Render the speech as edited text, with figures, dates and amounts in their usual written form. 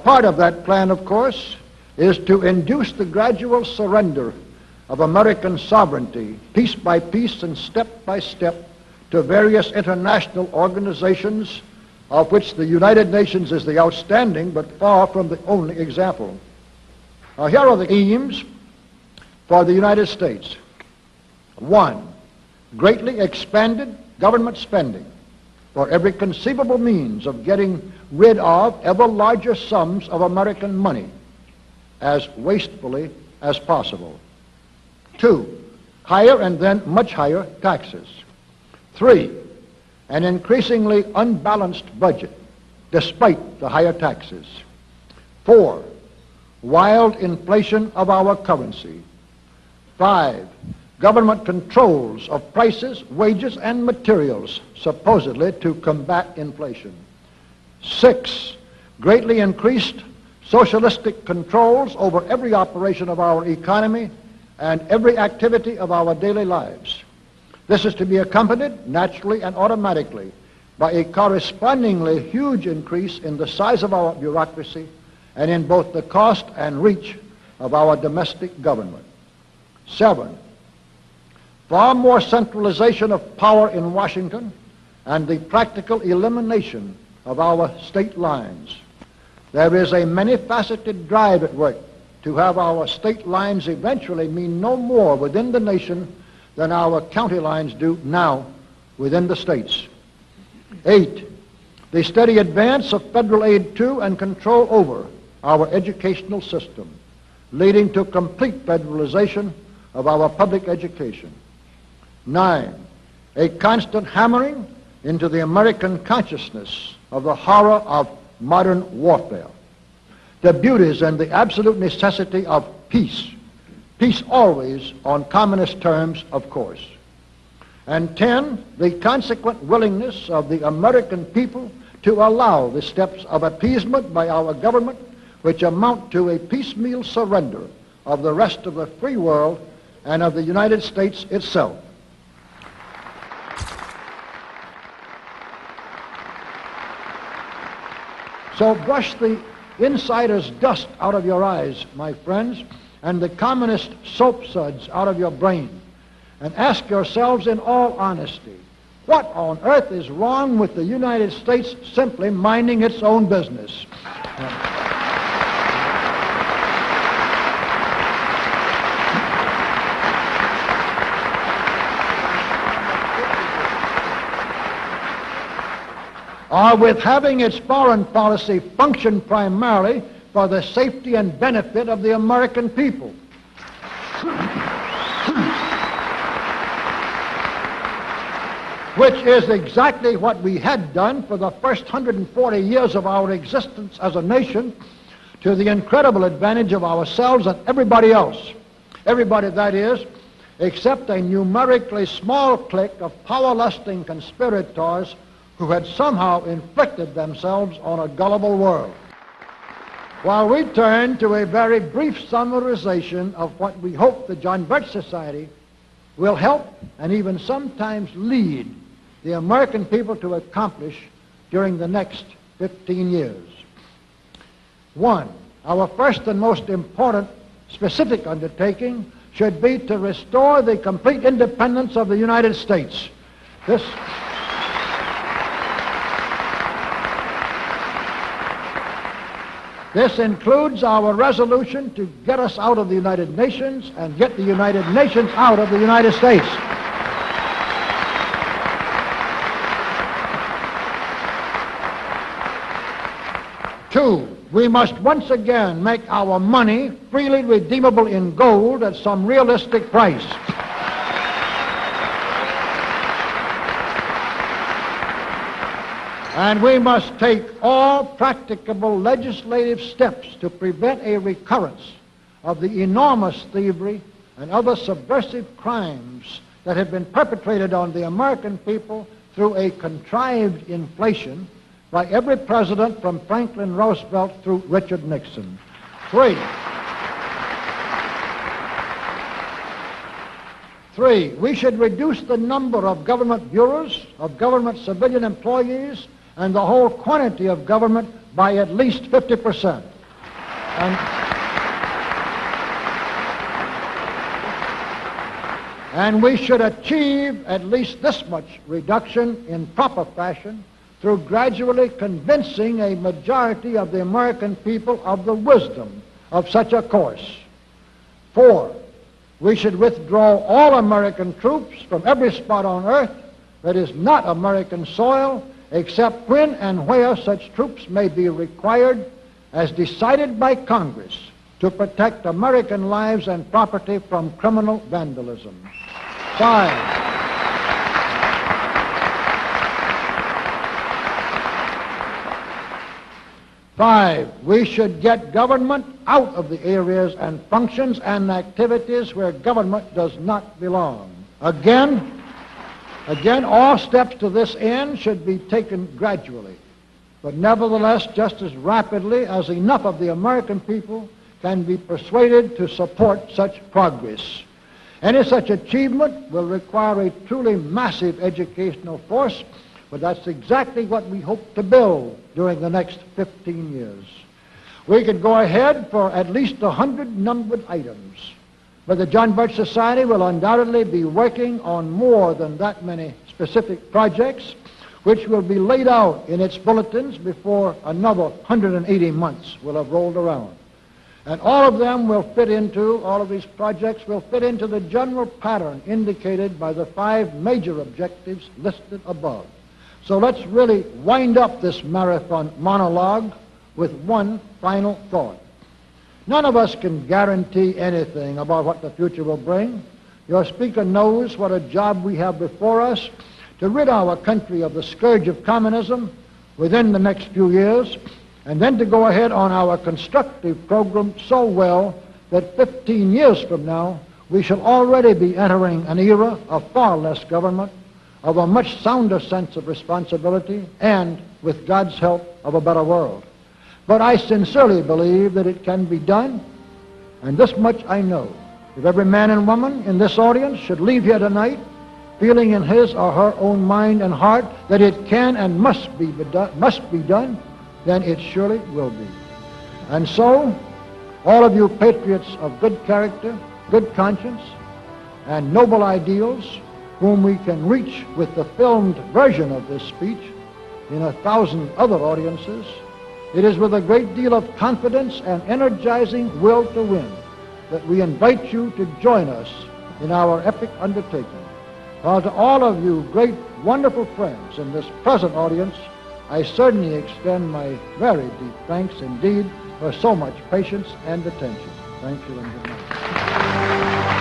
part of that plan, of course, is to induce the gradual surrender of American sovereignty, piece by piece and step by step, to various international organizations, of which the United Nations is the outstanding but far from the only example. Now, here are the aims for the United States. 1, greatly expanded government spending for every conceivable means of getting rid of ever larger sums of American money as wastefully as possible. 2, higher and then much higher taxes. 3, an increasingly unbalanced budget despite the higher taxes. 4, wild inflation of our currency. 5, government controls of prices, wages, and materials, supposedly to combat inflation. 6, greatly increased socialistic controls over every operation of our economy and every activity of our daily lives. This is to be accompanied, naturally and automatically, by a correspondingly huge increase in the size of our bureaucracy and in both the cost and reach of our domestic government. 7, far more centralization of power in Washington and the practical elimination of our state lines. There is a many-faceted drive at work to have our state lines eventually mean no more within the nation than our county lines do now within the states. 8, the steady advance of federal aid to and control over our educational system, leading to complete federalization of our public education. 9, a constant hammering into the American consciousness of the horror of modern warfare, the beauties and the absolute necessity of peace. Peace always on communist terms, of course. And 10, the consequent willingness of the American people to allow the steps of appeasement by our government which amount to a piecemeal surrender of the rest of the free world and of the United States itself. So brush the insider's dust out of your eyes, my friends, and the communist soap suds out of your brain, and ask yourselves in all honesty, what on earth is wrong with the United States simply minding its own business? Or with having its foreign policy function primarily for the safety and benefit of the American people. Which is exactly what we had done for the first 140 years of our existence as a nation, to the incredible advantage of ourselves and everybody else. Everybody, that is, except a numerically small clique of power-lusting conspirators who had somehow inflicted themselves on a gullible world. While we turn to a very brief summarization of what we hope the John Birch Society will help and even sometimes lead the American people to accomplish during the next 15 years. 1, our first and most important specific undertaking should be to restore the complete independence of the United States. This includes our resolution to get us out of the United Nations and get the United Nations out of the United States. 2, we must once again make our money freely redeemable in gold at some realistic price. And we must take all practicable legislative steps to prevent a recurrence of the enormous thievery and other subversive crimes that have been perpetrated on the American people through a contrived inflation by every president from Franklin Roosevelt through Richard Nixon. 3, we should reduce the number of government bureaus, of government civilian employees, and the whole quantity of government by at least 50%. And we should achieve at least this much reduction in proper fashion through gradually convincing a majority of the American people of the wisdom of such a course. 4, we should withdraw all American troops from every spot on earth that is not American soil, except when and where such troops may be required as decided by Congress to protect American lives and property from criminal vandalism. 5, we should get government out of the areas and functions and activities where government does not belong. Again, all steps to this end should be taken gradually, but nevertheless just as rapidly as enough of the American people can be persuaded to support such progress. Any such achievement will require a truly massive educational force, but that's exactly what we hope to build during the next 15 years. We could go ahead for at least 100 numbered items, but the John Birch Society will undoubtedly be working on more than that many specific projects, which will be laid out in its bulletins before another 180 months will have rolled around. And all of these projects will fit into the general pattern indicated by the 5 major objectives listed above. So let's really wind up this marathon monologue with one final thought. None of us can guarantee anything about what the future will bring. Your speaker knows what a job we have before us to rid our country of the scourge of communism within the next few years, and then to go ahead on our constructive program so well that 15 years from now we shall already be entering an era of far less government, of a much sounder sense of responsibility, and, with God's help, of a better world. But I sincerely believe that it can be done, and this much I know. If every man and woman in this audience should leave here tonight feeling in his or her own mind and heart that it can and must be done, then it surely will be. And so, all of you patriots of good character, good conscience, and noble ideals, whom we can reach with the filmed version of this speech in 1,000 other audiences, it is with a great deal of confidence and energizing will to win that we invite you to join us in our epic undertaking. While to all of you great, wonderful friends in this present audience, I certainly extend my very deep thanks indeed for so much patience and attention. Thank you and good night.